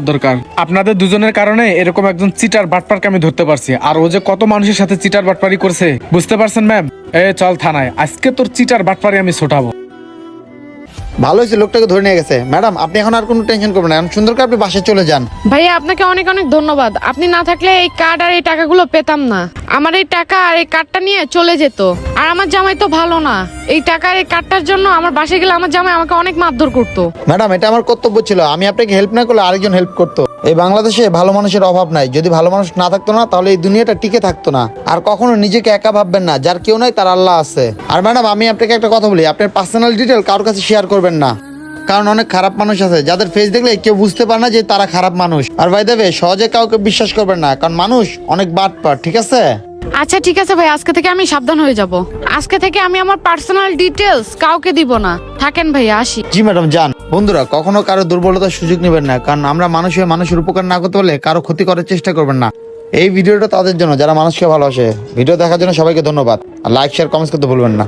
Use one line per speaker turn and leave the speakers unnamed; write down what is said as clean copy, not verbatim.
দরকার। আপনাদের দুজনের কারণে এরকম একজন চিটার বাটপারকে আমি ধরতে পারছি, আর ও যে কত মানুষের সাথে চিটার বাটপারি করছে বুঝতে পারছেন ম্যাম? চল থানায়, আজকে তোর চিটার বাটপারি আমি ছোটাবো।
ভালো হয়েছে, লোকটাকে ধরে নিয়ে গেছে। ম্যাডাম, আপনি এখন আর কোনো টেনশন করবেন না, এখন সুন্দর করে আপনি বাসায় চলে যান।
ভাইয়া আপনাকে অনেক অনেক ধন্যবাদ। আপনি না থাকলে এই কার্ড আর এই টাকাগুলো পেতাম না। আমার এই টাকা আর এই কার্ডটা নিয়ে চলে যেত। আর আমার জামাই তো ভালো না, এই টাকা আর এই কার্ডটার জন্য আমার বাসায় গেলে আমার জামাই আমাকে অনেক মারধর করতো।
ম্যাডাম, এটা আমার কর্তব্য ছিল, আমি আপনাকে হেল্প না করলে আরেকজন হেল্প করতো। এই বাংলাদেশে ভালো মানুষের অভাব নাই, যদি ভালো মানুষ না থাকতো না তাহলে এই দুনিয়াটা টিকে থাকতো না। আর কখনো নিজেকে একা ভাববেন না, যার কেউ নাই তার আল্লাহ আছে। আর ম্যাডাম, আমি আপনাকে একটা কথা বলি, আপনার পার্সোনাল ডিটেল কারোর কাছে শেয়ার করবেন না, কারণ অনেক খারাপ মানুষ আছে যাদের ফেস দেখলে কেউ বুঝতে পারে না যে তারা খারাপ মানুষ। আর ভাই দেবে সহজে কাউকে বিশ্বাস করবেন না, কারণ মানুষ অনেক বাটপার, ঠিক আছে?
আচ্ছা ঠিক আছে ভাই, আজকে থেকে আমি সাবধান হয়ে যাব। আজকে থেকে আমি আমার পার্সোনাল ডিটেলস কাউকে দিব না। থাকেন ভাইয়া, আসি।
জি ম্যাডাম, যান। বন্ধুরা, কখনো কারো দুর্বলতার সুযোগ নেবেন না, কারণ আমরা মানুষ হয়ে মানুষের উপকার না করতে পারলে কারো ক্ষতি করার চেষ্টা করবেন না। এই ভিডিওটা তাদের জন্য যারা মানুষকে ভালোবাসে। ভিডিও দেখার জন্য সবাইকে ধন্যবাদ। আর লাইক, শেয়ার, কমেন্টস করতে ভুলবেন না।